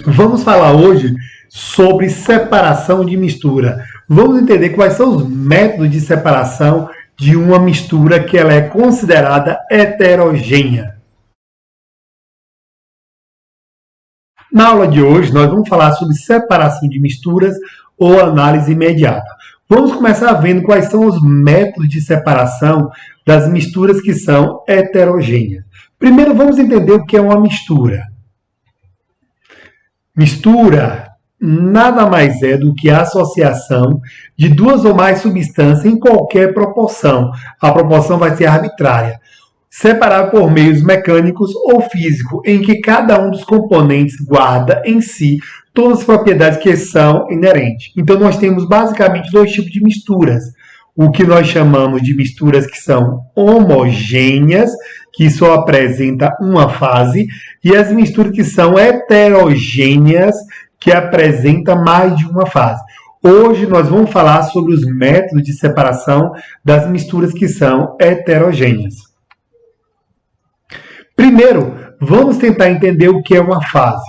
Vamos falar hoje sobre separação de mistura. Vamos entender quais são os métodos de separação de uma mistura que ela é considerada heterogênea. Na aula de hoje, nós vamos falar sobre separação de misturas ou análise imediata. Vamos começar vendo quais são os métodos de separação das misturas que são heterogêneas. Primeiro, vamos entender o que é uma mistura. Mistura nada mais é do que a associação de duas ou mais substâncias em qualquer proporção. A proporção vai ser arbitrária, separada por meios mecânicos ou físicos, em que cada um dos componentes guarda em si todas as propriedades que são inerentes. Então, nós temos basicamente dois tipos de misturas. O que nós chamamos de misturas que são homogêneas, que só apresenta uma fase, e as misturas que são heterogêneas, que apresentam mais de uma fase. Hoje nós vamos falar sobre os métodos de separação das misturas que são heterogêneas. Primeiro, vamos tentar entender o que é uma fase.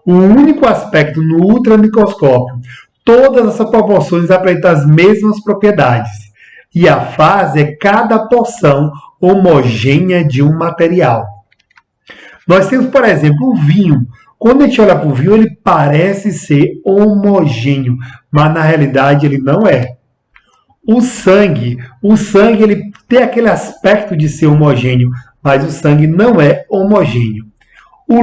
O único aspecto no ultramicroscópio, todas essas proporções apresentam as mesmas propriedades. E a fase é cada porção homogênea de um material. Nós temos, por exemplo, o vinho. Quando a gente olha para o vinho, ele parece ser homogêneo, mas na realidade ele não é. O sangue ele tem aquele aspecto de ser homogêneo, mas o sangue não é homogêneo. O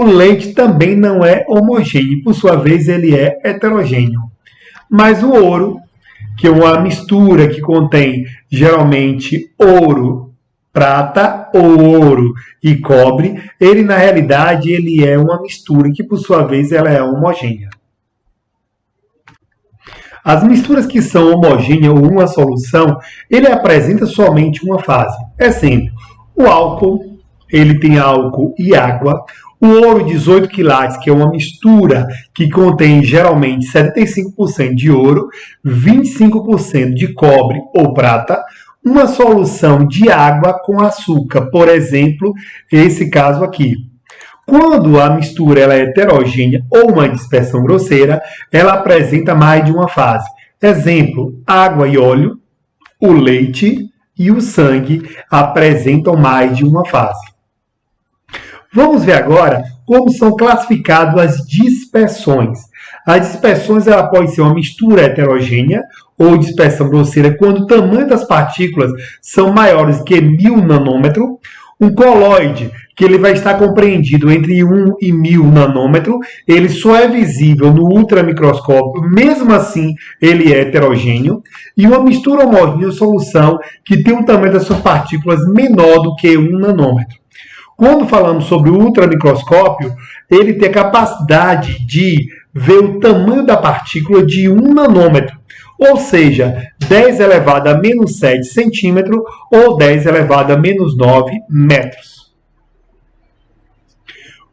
leite também não é homogêneo, por sua vez ele é heterogêneo. Mas o ouro, que é uma mistura que contém geralmente ouro, prata ou ouro e cobre, ele na realidade ele é uma mistura que por sua vez ela é homogênea. As misturas que são homogêneas ou uma solução, ele apresenta somente uma fase. Exemplo, o álcool, ele tem álcool e água. O ouro 18 quilates, que é uma mistura que contém geralmente 75% de ouro, 25% de cobre ou prata, uma solução de água com açúcar, por exemplo, esse caso aqui. Quando a mistura ela é heterogênea ou uma dispersão grosseira, ela apresenta mais de uma fase. Exemplo, água e óleo, o leite e o sangue apresentam mais de uma fase. Vamos ver agora como são classificadas as dispersões. As dispersões ela pode ser uma mistura heterogênea ou dispersão grosseira quando o tamanho das partículas são maiores que 1000 nanômetros. Um coloide, que ele vai estar compreendido entre 1 e 1000 nanômetros, ele só é visível no ultramicroscópio, mesmo assim ele é heterogêneo. E uma mistura homogênea, solução que tem um tamanho das suas partículas menor do que 1 nanômetro. Quando falamos sobre o ultramicroscópio, ele tem a capacidade de ver o tamanho da partícula de 1 nanômetro, ou seja, 10 elevado a menos 7 centímetros ou 10 elevado a menos 9 metros.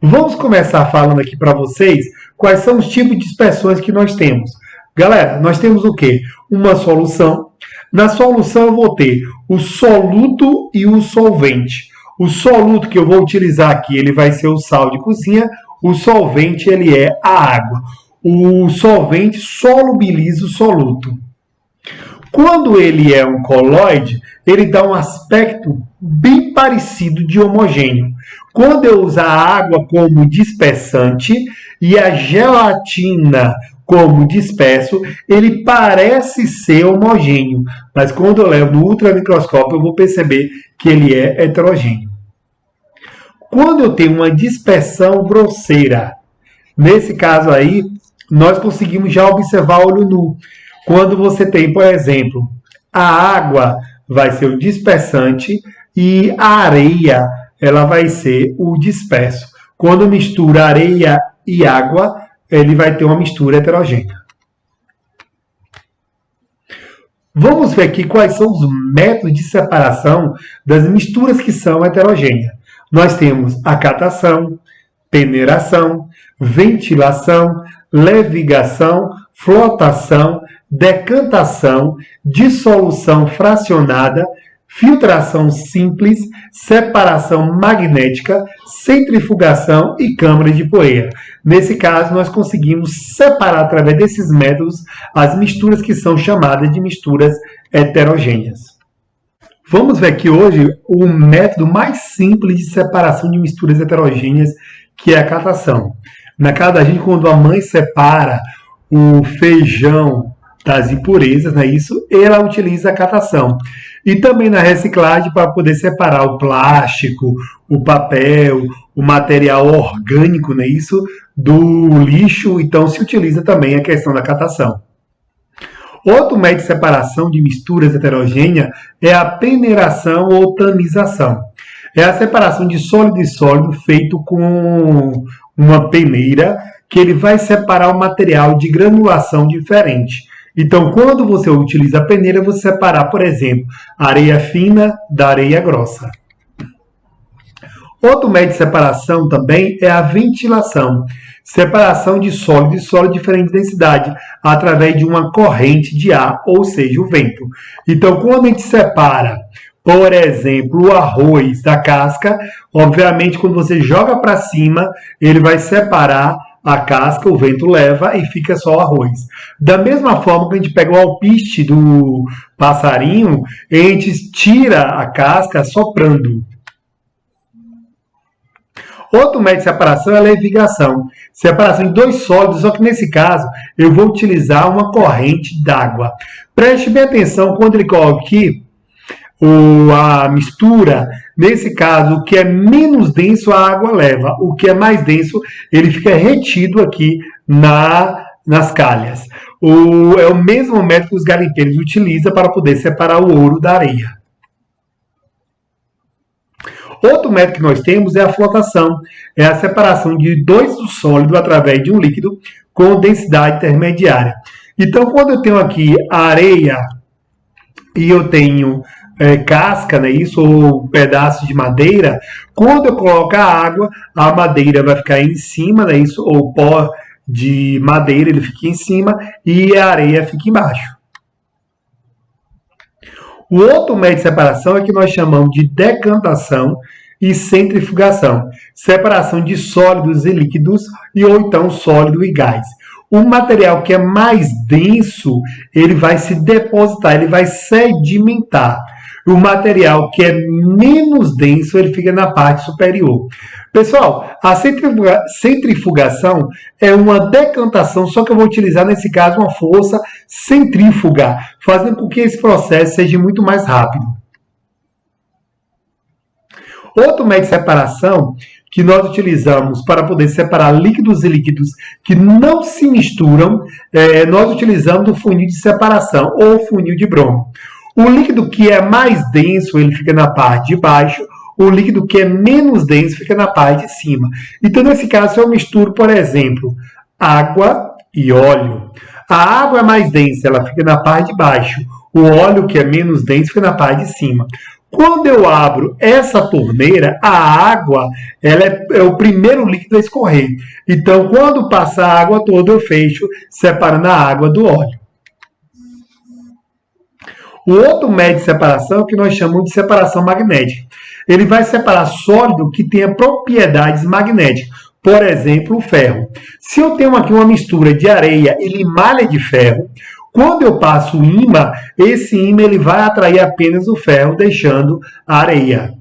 Vamos começar falando aqui para vocês quais são os tipos de dispersões que nós temos. Galera, nós temos o quê? Uma solução. Na solução eu vou ter o soluto e o solvente. O soluto que eu vou utilizar aqui, ele vai ser o sal de cozinha. O solvente, ele é a água. O solvente solubiliza o soluto. Quando ele é um coloide, ele dá um aspecto bem parecido de homogêneo. Quando eu uso a água como dispersante e a gelatina como disperso, ele parece ser homogêneo, mas quando eu levo no ultramicroscópio, eu vou perceber que ele é heterogêneo. Quando eu tenho uma dispersão grosseira, nesse caso aí, nós conseguimos já observar olho nu. Quando você tem, por exemplo, a água vai ser o dispersante e a areia ela vai ser o disperso. Quando mistura areia e água, ele vai ter uma mistura heterogênea. Vamos ver aqui quais são os métodos de separação das misturas que são heterogêneas. Nós temos acatação, peneiração, ventilação, levigação, flotação, decantação, dissolução fracionada, filtração simples, separação magnética, centrifugação e câmara de poeira. Nesse caso, nós conseguimos separar através desses métodos as misturas que são chamadas de misturas heterogêneas. Vamos ver aqui hoje o método mais simples de separação de misturas heterogêneas, que é a catação. Na casa da gente, quando a mãe separa o feijão das impurezas, não é isso? Ela utiliza a catação. E também na reciclagem, para poder separar o plástico, o papel, o material orgânico, não é isso? Do lixo, então se utiliza também a questão da catação. Outro método de separação de misturas heterogêneas é a peneiração ou tamização. É a separação de sólido e sólido feito com uma peneira, que ele vai separar o material de granulação diferente. Então, quando você utiliza a peneira, você separar, por exemplo, areia fina da areia grossa. Outro método de separação também é a ventilação. Separação de sólido e sólido de diferente densidade, através de uma corrente de ar, ou seja, o vento. Então, quando a gente separa, por exemplo, o arroz da casca, obviamente, quando você joga para cima, ele vai separar a casca, o vento leva e fica só o arroz. Da mesma forma que a gente pega o alpiste do passarinho, a gente tira a casca soprando. Outro método de separação é a levigação. Separação de dois sólidos, só que nesse caso eu vou utilizar uma corrente d'água. Preste bem atenção quando ele coloca aqui a mistura. Nesse caso, o que é menos denso a água leva, o que é mais denso ele fica retido aqui nas calhas. É o mesmo método que os garimpeiros utilizam para poder separar o ouro da areia. Outro método que nós temos é a flotação. É a separação de dois sólidos através de um líquido com densidade intermediária. Então, quando eu tenho aqui a areia e eu tenho casca, né, isso, ou pedaço de madeira, quando eu coloco a água, a madeira vai ficar em cima, né, isso, ou pó de madeira, ele fica em cima e a areia fica embaixo. O outro método de separação é que nós chamamos de decantação e centrifugação. Separação de sólidos e líquidos, e ou então sólido e gás. O material que é mais denso, ele vai se depositar, ele vai sedimentar. O material que é menos denso, ele fica na parte superior. Pessoal, a centrifugação é uma decantação, só que eu vou utilizar nesse caso uma força centrífuga, fazendo com que esse processo seja muito mais rápido. Outro método de separação que nós utilizamos para poder separar líquidos e líquidos que não se misturam, nós utilizamos o funil de separação ou funil de Bromo. O líquido que é mais denso, ele fica na parte de baixo. O líquido que é menos denso fica na parte de cima. Então, nesse caso, eu misturo, por exemplo, água e óleo. A água é mais densa, ela fica na parte de baixo. O óleo, que é menos denso, fica na parte de cima. Quando eu abro essa torneira, a água ela é o primeiro líquido a escorrer. Então, quando passa a água toda, eu fecho, separando a água do óleo. O outro método de separação é o que nós chamamos de separação magnética. Ele vai separar sólido que tenha propriedades magnéticas. Por exemplo, o ferro. Se eu tenho aqui uma mistura de areia e limalha de ferro, quando eu passo o ímã, esse ímã ele vai atrair apenas o ferro, deixando a areia.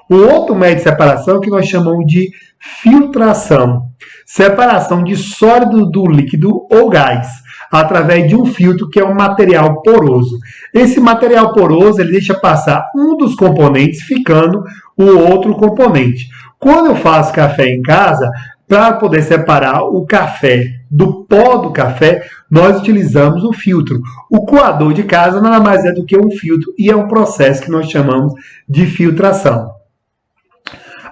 O outro método de separação é o que nós chamamos de filtração. Separação de sólido do líquido ou gás, através de um filtro que é um material poroso. Esse material poroso ele deixa passar um dos componentes, ficando o outro componente. Quando eu faço café em casa, para poder separar o café do pó do café, nós utilizamos o filtro. O coador de casa nada mais é do que um filtro e é um processo que nós chamamos de filtração.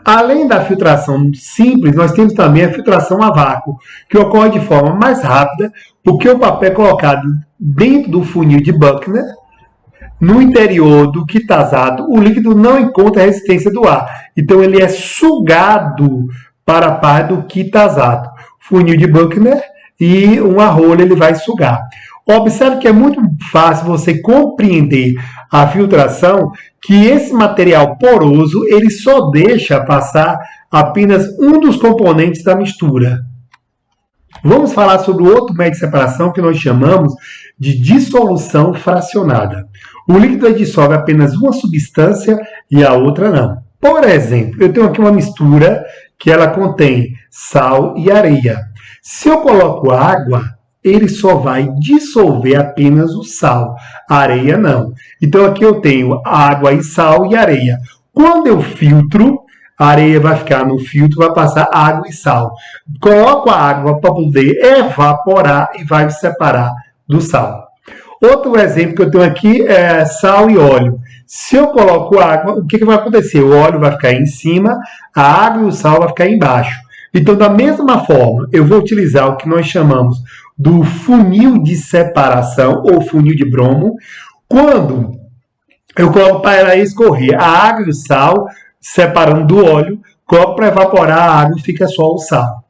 Além da filtração simples, nós temos também a filtração a vácuo, que ocorre de forma mais rápida, porque o papel é colocado dentro do funil de Buchner, no interior do quitazado, o líquido não encontra a resistência do ar. Então, ele é sugado para a parte do quitazado. Funil de Buchner e uma rolha ele vai sugar. Observe que é muito fácil você compreender a filtração, que esse material poroso ele só deixa passar apenas um dos componentes da mistura. Vamos falar sobre o outro método de separação que nós chamamos de dissolução fracionada. O líquido dissolve apenas uma substância e a outra não. Por exemplo, eu tenho aqui uma mistura que ela contém sal e areia. Se eu coloco água, ele só vai dissolver apenas o sal, a areia não. Então aqui eu tenho água e sal e areia. Quando eu filtro, a areia vai ficar no filtro, vai passar água e sal. Coloco a água para poder evaporar e vai separar do sal. Outro exemplo que eu tenho aqui é sal e óleo. Se eu coloco água, o que vai acontecer? O óleo vai ficar em cima, a água e o sal vai ficar embaixo. Então, da mesma forma, eu vou utilizar o que nós chamamos do funil de separação ou funil de Bromo, quando eu coloco para ela escorrer a água e o sal, separando do óleo, coloco para evaporar a água e fica só o sal.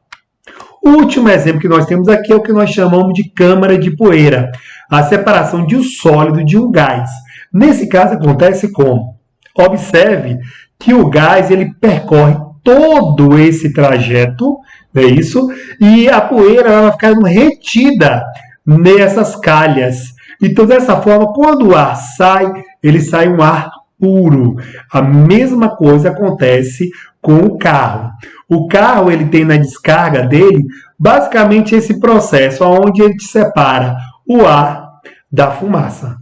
O último exemplo que nós temos aqui é o que nós chamamos de câmara de poeira, a separação de um sólido de um gás. Nesse caso acontece como? Observe que o gás ele percorre todo esse trajeto, é isso? E a poeira ela vai ficando retida nessas calhas. Então, dessa forma, quando o ar sai, ele sai um ar puro. A mesma coisa acontece com o carro. O carro ele tem na descarga dele basicamente esse processo onde ele separa o ar da fumaça.